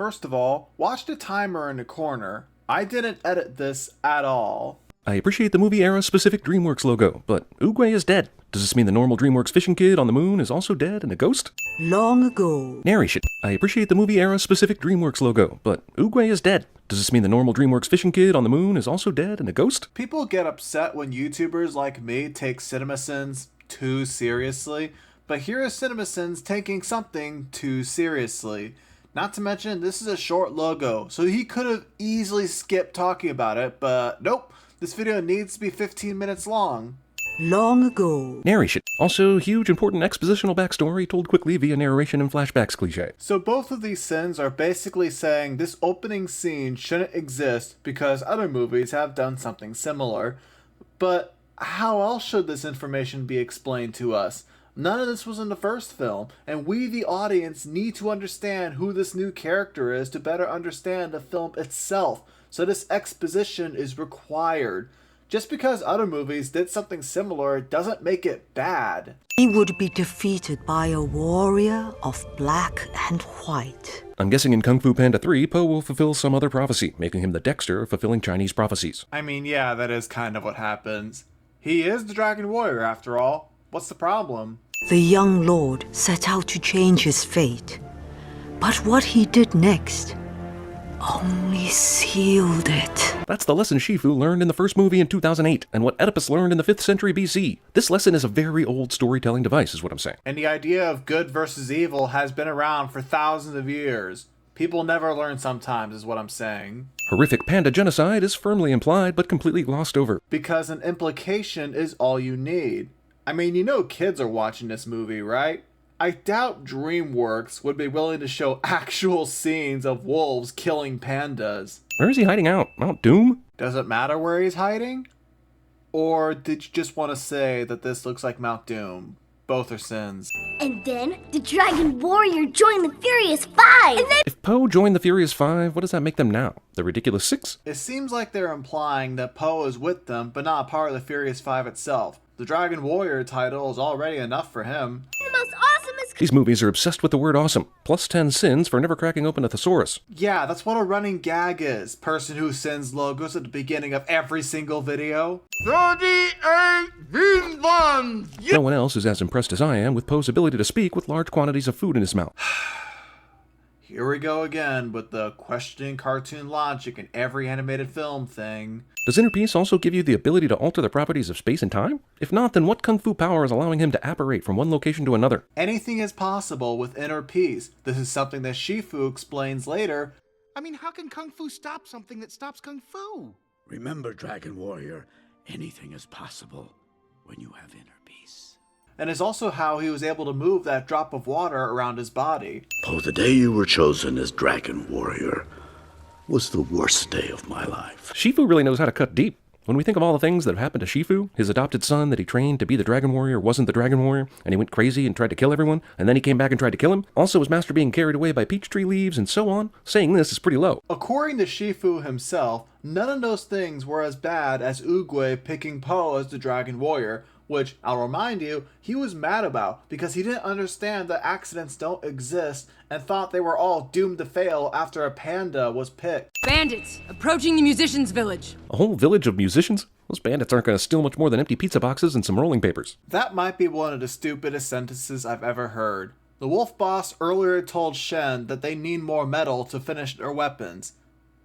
First of all, watch the timer in the corner. I didn't edit this at all. I appreciate the movie era specific DreamWorks logo, but Oogway is dead. Does this mean the normal DreamWorks fishing kid on the moon is also dead and a ghost? Long ago. Narration. I appreciate the movie era specific DreamWorks logo, but Oogway is dead. Does this mean the normal DreamWorks fishing kid on the moon is also dead and a ghost? People get upset when YouTubers like me take CinemaSins too seriously, but here is CinemaSins taking something too seriously. Not to mention, this is a short logo, so he could have easily skipped talking about it, but nope, this video needs to be 15 minutes long. Long ago. Narration. Also, huge important expositional backstory told quickly via narration and flashbacks cliche. So both of these sins are basically saying this opening scene shouldn't exist because other movies have done something similar. But how else should this information be explained to us? None of this was in the first film, and we, the audience, need to understand who this new character is to better understand the film itself. So this exposition is required. Just because other movies did something similar doesn't make it bad. He would be defeated by a warrior of black and white. I'm guessing in Kung Fu Panda 3, Po will fulfill some other prophecy, making him the Dexter of fulfilling Chinese prophecies. I mean, yeah, that is kind of what happens. He is the Dragon Warrior, after all. What's the problem? The young lord set out to change his fate. But what he did next only sealed it. That's the lesson Shifu learned in the first movie in 2008, and what Oedipus learned in the 5th century BC. This lesson is a very old storytelling device, is what I'm saying. And the idea of good versus evil has been around for thousands of years. People never learn sometimes, is what I'm saying. Horrific panda genocide is firmly implied, but completely glossed over. Because an implication is all you need. I mean, you know kids are watching this movie, right? I doubt DreamWorks would be willing to show actual scenes of wolves killing pandas. Where is he hiding out? Mount Doom? Does it matter where he's hiding? Or did you just want to say that this looks like Mount Doom? Both are sins. And then the Dragon Warrior joined the Furious Five! And then If Po joined the Furious Five, what does that make them now? The Ridiculous Six? It seems like they're implying that Po is with them, but not part of the Furious Five itself. The Dragon Warrior title is already enough for him. the most awesomest... These movies are obsessed with the word awesome. Plus 10 sins for never cracking open a thesaurus. Yeah, that's what a running gag is. Person who sends logos at the beginning of every single video. 38 Vinland! No one else is as impressed as I am with Poe's ability to speak with large quantities of food in his mouth. Here we go again with the questioning cartoon logic in every animated film thing. Does Inner Peace also give you the ability to alter the properties of space and time? If not, then what kung fu power is allowing him to apparate from one location to another? Anything is possible with Inner Peace. This is something that Shifu explains later. I mean, how can Kung Fu stop something that stops Kung Fu? Remember, Dragon Warrior, anything is possible when you have inner peace. And is also how he was able to move that drop of water around his body. Oh, the day you were chosen as Dragon Warrior was the worst day of my life. Shifu really knows how to cut deep. When we think of all the things that have happened to Shifu, his adopted son that he trained to be the Dragon Warrior wasn't the Dragon Warrior, and he went crazy and tried to kill everyone, and then he came back and tried to kill him. Also, his master being carried away by peach tree leaves and so on. Saying this is pretty low. According to Shifu himself, none of those things were as bad as Oogway picking Po as the Dragon Warrior, which, I'll remind you, he was mad about because he didn't understand that accidents don't exist and thought they were all doomed to fail after a panda was picked. Bandits, approaching the musicians' village. A whole village of musicians? Those bandits aren't going to steal much more than empty pizza boxes and some rolling papers. That might be one of the stupidest sentences I've ever heard. The wolf boss earlier told Shen that they need more metal to finish their weapons.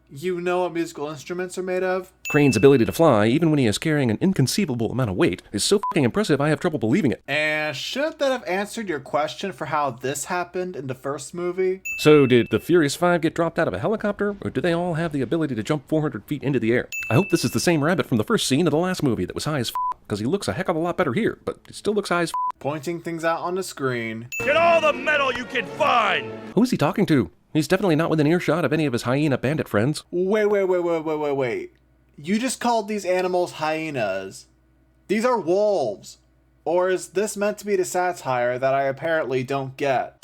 You know what musical instruments are made of? Crane's ability to fly, even when he is carrying an inconceivable amount of weight, is so fucking impressive I have trouble believing it. And shouldn't that have answered your question for how this happened in the first movie? So did the Furious Five get dropped out of a helicopter, or do they all have the ability to jump 400 feet into the air? I hope this is the same rabbit from the first scene of the last movie that was high as because he looks a heck of a lot better here, but he still looks high as Pointing things out on the screen. Get all the metal you can find! Who is he talking to? He's definitely not within earshot of any of his hyena bandit friends. Wait. You just called these animals hyenas. These are wolves. Or is this meant to be the satire that I apparently don't get?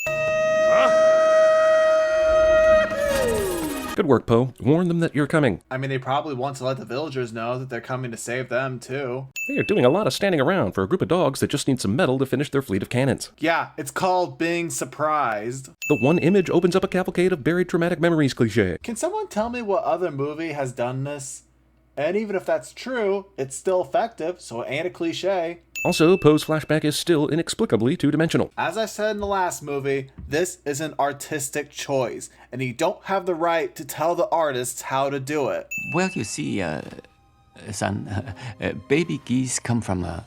Good work, Poe. Warn them that you're coming. I mean, they probably want to let the villagers know that they're coming to save them, too. They are doing a lot of standing around for a group of dogs that just need some metal to finish their fleet of cannons. Yeah, it's called being surprised. The one image opens up a cavalcade of buried traumatic memories cliché. Can someone tell me what other movie has done this? And even if that's true, it's still effective, so it ain't a cliche. Also, Poe's flashback is still inexplicably two-dimensional. As I said in the last movie, this is an artistic choice, and you don't have the right to tell the artists how to do it. Well, you see, son, baby geese come from a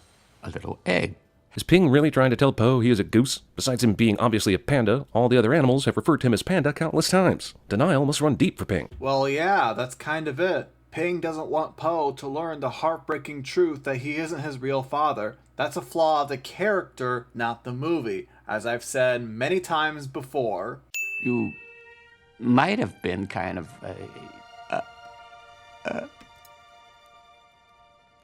little egg. Is Ping really trying to tell Poe he is a goose? Besides him being obviously a panda, all the other animals have referred to him as Panda countless times. Denial must run deep for Ping. Well, yeah, that's kind of it. Ping doesn't want Poe to learn the heartbreaking truth that he isn't his real father. That's a flaw of the character, not the movie, as I've said many times before. You might have been kind of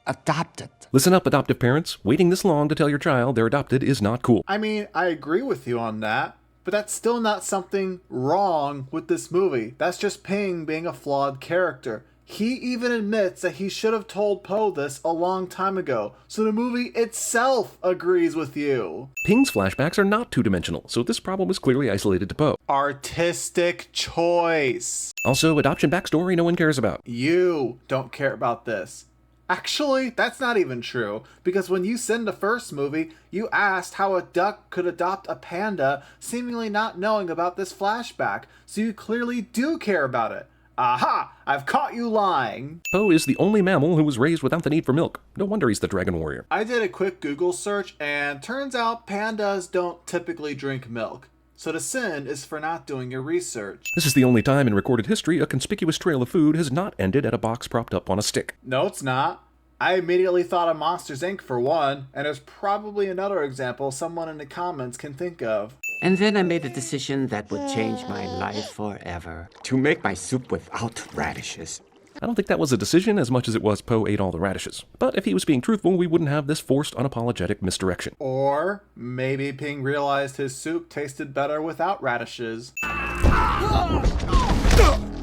adopted. Listen up, adoptive parents. Waiting this long to tell your child they're adopted is not cool. I mean, I agree with you on that, but that's still not something wrong with this movie. That's just Ping being a flawed character. He even admits that he should have told Poe this a long time ago, so the movie itself agrees with you. Ping's flashbacks are not two-dimensional, so this problem is clearly isolated to Poe. Artistic choice. Also, adoption backstory no one cares about. You don't care about this. Actually, that's not even true, because when you seen the first movie, you asked how a duck could adopt a panda, seemingly not knowing about this flashback, so you clearly do care about it. Aha! I've caught you lying! Poe is the only mammal who was raised without the need for milk. No wonder he's the Dragon Warrior. I did a quick Google search, and turns out pandas don't typically drink milk. So the sin is for not doing your research. This is the only time in recorded history a conspicuous trail of food has not ended at a box propped up on a stick. No, it's not. I immediately thought of Monsters, Inc. for one, and there's probably another example someone in the comments can think of. And then I made a decision that would change my life forever. To make my soup without radishes. I don't think that was a decision as much as it was Poe ate all the radishes. But if he was being truthful, we wouldn't have this forced, unapologetic misdirection. Or maybe Ping realized his soup tasted better without radishes.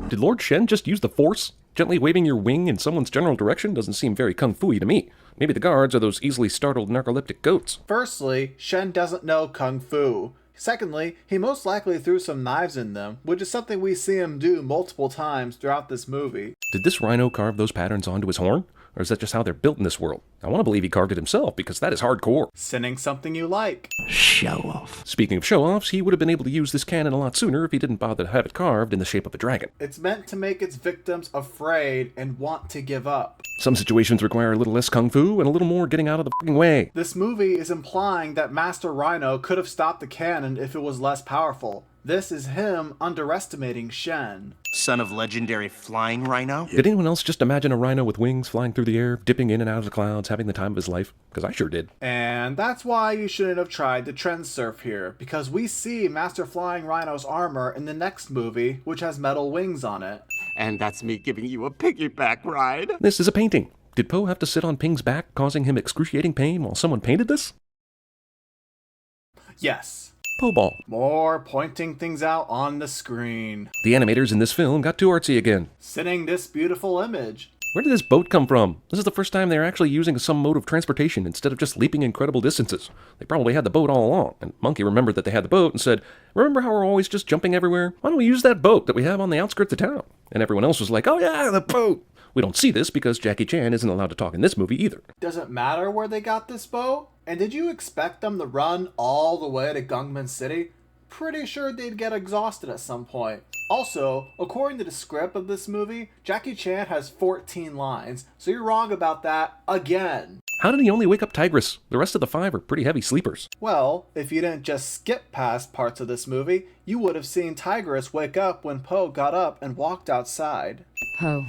Did Lord Shen just use the Force? Gently waving your wing in someone's general direction doesn't seem very kung fu-y to me. Maybe the guards are those easily startled narcoleptic goats. Firstly, Shen doesn't know kung fu. Secondly, he most likely threw some knives in them, which is something we see him do multiple times throughout this movie. Did this rhino carve those patterns onto his horn? Or is that just how they're built in this world? I want to believe he carved it himself, because that is hardcore. Sinning something you like. Show off. Speaking of show-offs, he would have been able to use this cannon a lot sooner if he didn't bother to have it carved in the shape of a dragon. It's meant to make its victims afraid and want to give up. Some situations require a little less kung fu and a little more getting out of the fucking way. This movie is implying that Master Rhino could have stopped the cannon if it was less powerful. This is him underestimating Shen. Son of legendary flying rhino? Did anyone else just imagine a rhino with wings flying through the air, dipping in and out of the clouds, having the time of his life? Because I sure did. And that's why you shouldn't have tried to trend surf here, because we see Master Flying Rhino's armor in the next movie, which has metal wings on it. And that's me giving you a piggyback ride. This is a painting. Did Poe have to sit on Ping's back, causing him excruciating pain while someone painted this? Yes. Poe ball. More pointing things out on the screen. The animators in this film got too artsy again. Sending this beautiful image. Where did this boat come from? This is the first time they're actually using some mode of transportation instead of just leaping incredible distances. They probably had the boat all along, and Monkey remembered that they had the boat and said, "Remember how we're always just jumping everywhere? Why don't we use that boat that we have on the outskirts of town?" And everyone else was like, "Oh yeah, the boat!" We don't see this because Jackie Chan isn't allowed to talk in this movie either. Does it matter where they got this boat? And did you expect them to run all the way to Gungman City? Pretty sure they'd get exhausted at some point. Also, according to the script of this movie, Jackie Chan has 14 lines, so you're wrong about that again. How did he only wake up Tigress? The rest of the 5 are pretty heavy sleepers. Well, if you didn't just skip past parts of this movie, you would have seen Tigress wake up when Poe got up and walked outside. Poe,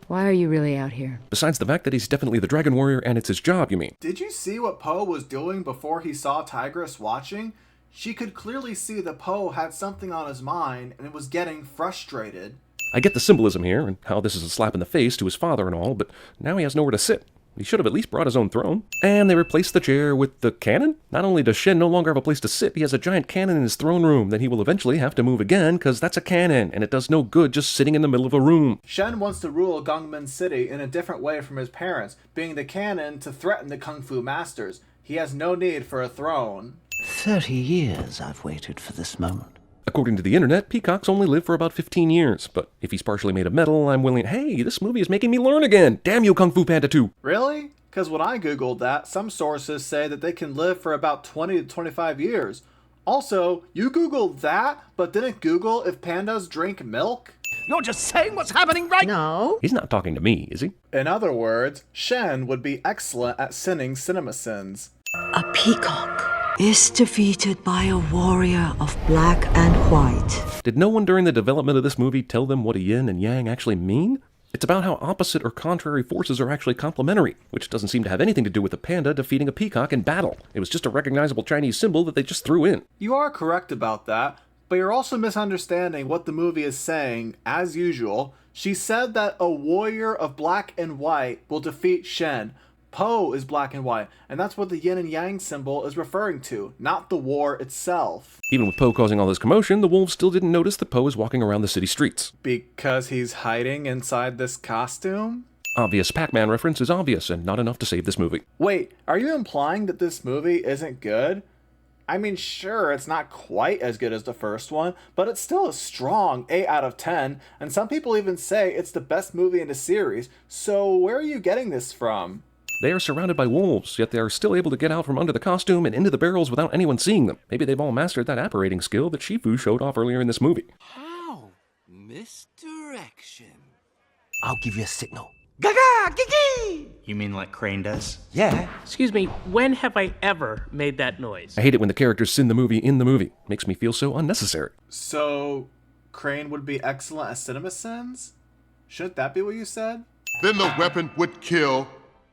why are you really out here? Besides the fact that he's definitely the Dragon Warrior and it's his job, you mean? Did you see what Poe was doing before he saw Tigress watching? She could clearly see that Poe had something on his mind and was getting frustrated. I get the symbolism here and how this is a slap in the face to his father and all, but now he has nowhere to sit. He should have at least brought his own throne. And they replaced the chair with the cannon? Not only does Shen no longer have a place to sit, he has a giant cannon in his throne room that he will eventually have to move again, because that's a cannon, and it does no good just sitting in the middle of a room. Shen wants to rule Gongmen City in a different way from his parents, being the cannon to threaten the Kung Fu masters. He has no need for a throne. 30 years I've waited for this moment. According to the internet, peacocks only live for about 15 years, but if he's partially made of metal, I'm willing— hey, this movie is making me learn again! Damn you, Kung Fu Panda 2! Really? Because when I googled that, some sources say that they can live for about 20 to 25 years. Also, you googled that, but didn't Google if pandas drink milk? You're just saying what's happening right now. No. He's not talking to me, is he? In other words, Shen would be excellent at sinning CinemaSins. A peacock is defeated by a warrior of black and white. Did no one during the development of this movie tell them what a yin and yang actually mean? It's about how opposite or contrary forces are actually complementary, which doesn't seem to have anything to do with a panda defeating a peacock in battle. It was just a recognizable Chinese symbol that they just threw in. You are correct about that, but you're also misunderstanding what the movie is saying, as usual. She said that a warrior of black and white will defeat Shen. Po is black and white, and that's what the yin and yang symbol is referring to, not the war itself. Even with Po causing all this commotion, the wolves still didn't notice that Po is walking around the city streets. Because he's hiding inside this costume? Obvious Pac-Man reference is obvious and not enough to save this movie. Wait, are you implying that this movie isn't good? I mean, sure, it's not quite as good as the first one, but it's still a strong 8 out of 10, and some people even say it's the best movie in the series, so where are you getting this from? They are surrounded by wolves, yet they are still able to get out from under the costume and into the barrels without anyone seeing them. Maybe they've all mastered that apparating skill that Shifu showed off earlier in this movie. How? Misdirection. I'll give you a signal. Gaga! Gigi! You mean like Crane does? Yeah. Excuse me, when have I ever made that noise? I hate it when the characters sin the movie in the movie. Makes me feel so unnecessary. So, Crane would be excellent at CinemaSins? Shouldn't that be what you said? Then the weapon would kill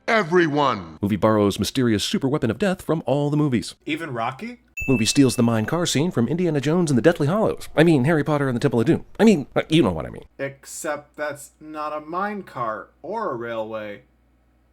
everyone. Movie borrows mysterious super weapon of death from all the movies. Even Rocky? Movie steals the mine car scene from Indiana Jones and the Deathly Hallows. I mean, Harry Potter and the Temple of Doom. I mean, you know what I mean. Except that's not a minecart or a railway.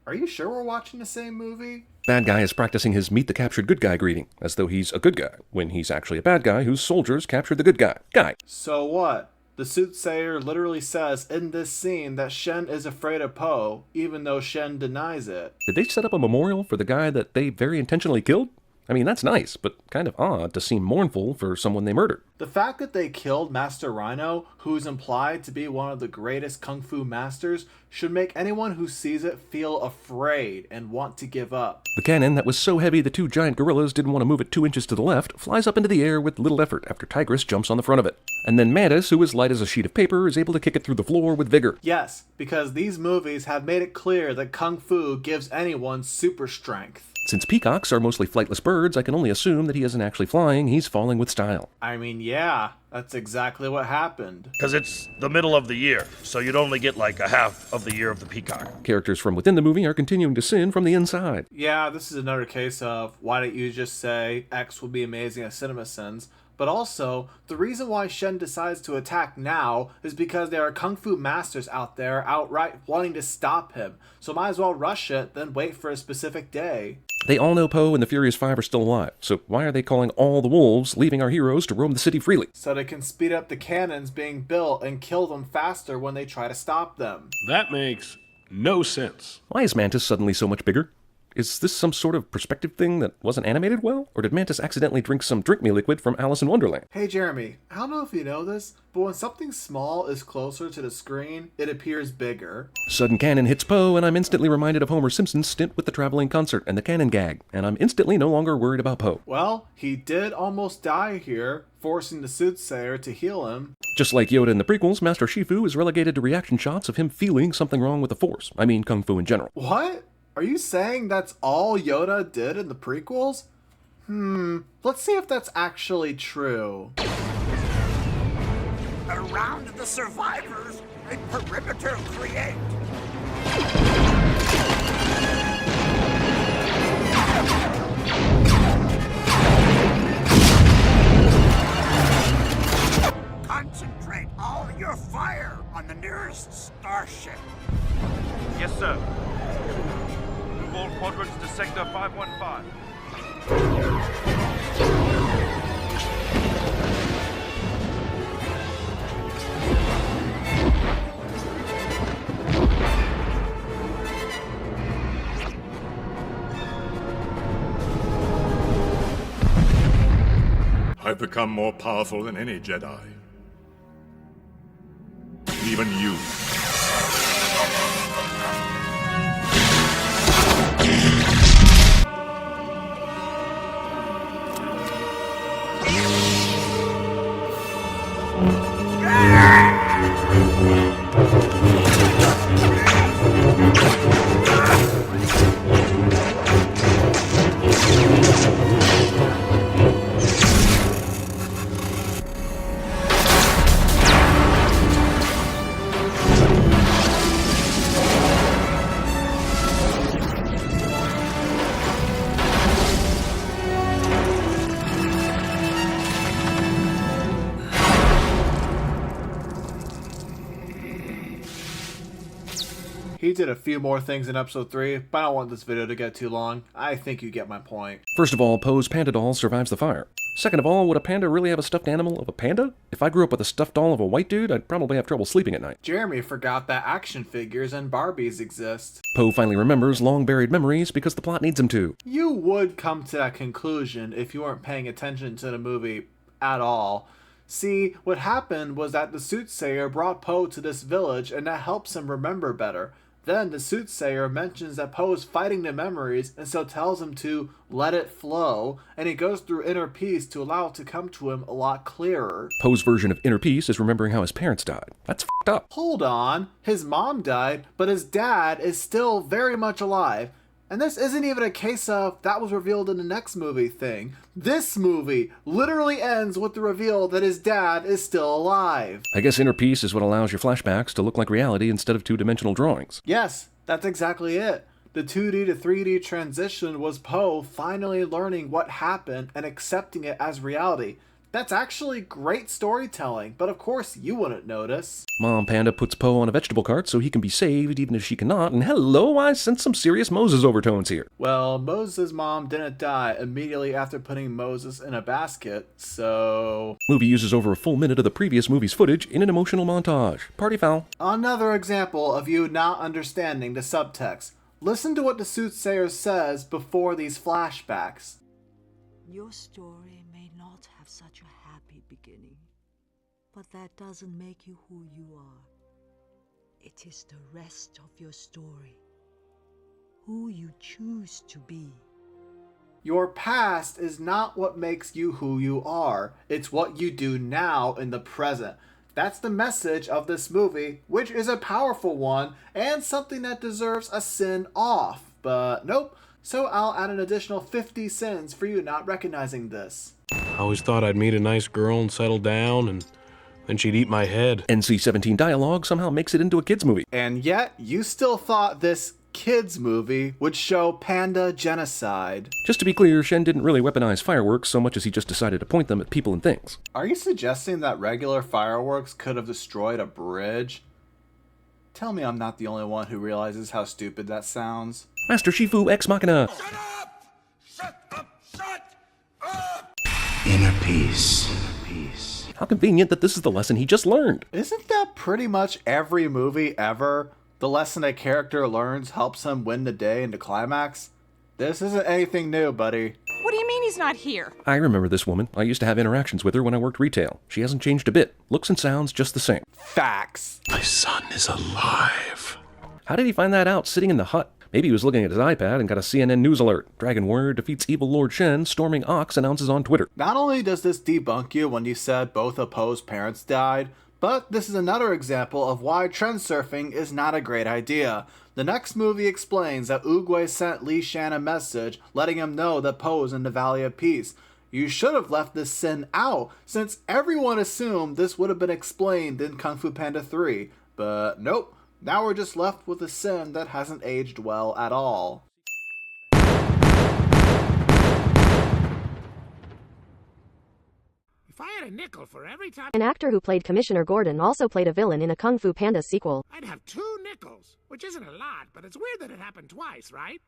Are you sure we're watching the same movie? Bad guy is practicing his meet the captured good guy greeting, as though he's a good guy, when he's actually a bad guy whose soldiers captured the good guy. So what? The soothsayer literally says in this scene that Shen is afraid of Po, even though Shen denies it. Did they set up a memorial for the guy that they very intentionally killed? I mean, that's nice, but kind of odd to seem mournful for someone they murdered. The fact that they killed Master Rhino, who's implied to be one of the greatest kung fu masters, should make anyone who sees it feel afraid and want to give up. The cannon that was so heavy the two giant gorillas didn't want to move it 2 inches to the left flies up into the air with little effort after Tigress jumps on the front of it. And then Mantis, who is light as a sheet of paper, is able to kick it through the floor with vigor. Yes, because these movies have made it clear that kung fu gives anyone super strength. Since peacocks are mostly flightless birds, I can only assume that he isn't actually flying, he's falling with style. I mean, yeah, that's exactly what happened. Because it's the middle of the year, so you'd only get like a half of the year of the peacock. Characters from within the movie are continuing to sin from the inside. Yeah, this is another case of why don't you just say X will be amazing at CinemaSins? But also, the reason why Shen decides to attack now is because there are kung fu masters out there outright wanting to stop him. So might as well rush it, then wait for a specific day. They all know Po and the Furious Five are still alive, so why are they calling all the wolves, leaving our heroes to roam the city freely? So they can speed up the cannons being built and kill them faster when they try to stop them. That makes no sense. Why is Mantis suddenly so much bigger? Is this some sort of perspective thing that wasn't animated well? Or did Mantis accidentally drink some Drink Me liquid from Alice in Wonderland? Hey Jeremy, I don't know if you know this, but when something small is closer to the screen, it appears bigger. Sudden cannon hits Po, and I'm instantly reminded of Homer Simpson's stint with the traveling concert and the cannon gag, and I'm instantly no longer worried about Po. Well, he did almost die here, forcing the soothsayer to heal him. Just like Yoda in the prequels, Master Shifu is relegated to reaction shots of him feeling something wrong with the Force. I mean, Kung Fu in general. What? Are you saying that's all Yoda did in the prequels? Let's see if that's actually true. Around the survivors, a perimeter create. Concentrate all your fire on the nearest starship. Yes, sir. squadrons to Sector 515. I've become more powerful than any Jedi. Even you. He did a few more things in episode 3, but I don't want this video to get too long. I think you get my point. First of all, Poe's panda doll survives the fire. Second of all, would a panda really have a stuffed animal of a panda? If I grew up with a stuffed doll of a white dude, I'd probably have trouble sleeping at night. Jeremy forgot that action figures and Barbies exist. Poe finally remembers long-buried memories because the plot needs him to. You would come to that conclusion if you weren't paying attention to the movie at all. See, what happened was that the soothsayer brought Poe to this village and that helps him remember better. Then the soothsayer mentions that Poe is fighting the memories and so tells him to let it flow, and he goes through inner peace to allow it to come to him a lot clearer. Poe's version of inner peace is remembering how his parents died. That's f***ed up. Hold on, his mom died, but his dad is still very much alive. And this isn't even a case of that was revealed in the next movie thing. This movie literally ends with the reveal that his dad is still alive. I guess inner peace is what allows your flashbacks to look like reality instead of two-dimensional drawings. Yes, that's exactly it. The 2D to 3D transition was Poe finally learning what happened and accepting it as reality. That's actually great storytelling, but of course you wouldn't notice. Mom Panda puts Poe on a vegetable cart so he can be saved even if she cannot, and hello, I sense some serious Moses overtones here. Well, Moses' mom didn't die immediately after putting Moses in a basket, so... Movie uses over a full minute of the previous movie's footage in an emotional montage. Party foul. Another example of you not understanding the subtext. Listen to what the soothsayer says before these flashbacks. Your story may not have such a happy beginning, but that doesn't make you who you are. It is the rest of your story, who you choose to be. Your past is not what makes you who you are. It's what you do now in the present. That's the message of this movie, which is a powerful one and something that deserves a sin off. But nope. So I'll add an additional 50 sins for you not recognizing this. I always thought I'd meet a nice girl and settle down, and then she'd eat my head. NC-17 dialogue somehow makes it into a kids movie. And yet, you still thought this kids movie would show Panda genocide. Just to be clear, Shen didn't really weaponize fireworks so much as he just decided to point them at people and things. Are you suggesting that regular fireworks could have destroyed a bridge? Tell me I'm not the only one who realizes how stupid that sounds. Master Shifu Ex Machina. Shut up! Shut up! Shut up! Inner peace. Inner peace. How convenient that this is the lesson he just learned. Isn't that pretty much every movie ever? The lesson a character learns helps him win the day in the climax? This isn't anything new, buddy. What do you mean he's not here? I remember this woman. I used to have interactions with her when I worked retail. She hasn't changed a bit. Looks and sounds just the same. Facts. My son is alive. How did he find that out sitting in the hut? Maybe he was looking at his iPad and got a CNN news alert. Dragon Warrior defeats evil Lord Shen, storming Ox announces on Twitter. Not only does this debunk you when you said both of Poe's parents died, but this is another example of why trend surfing is not a great idea. The next movie explains that Oogway sent Li Shan a message letting him know that Poe is in the Valley of Peace. You should have left this sin out, since everyone assumed this would have been explained in Kung Fu Panda 3. But nope, now we're just left with a sin that hasn't aged well at all. If I had a nickel for every time an actor who played Commissioner Gordon also played a villain in a Kung Fu Panda sequel. I'd have 2 nickels, which isn't a lot, but it's weird that it happened twice, right?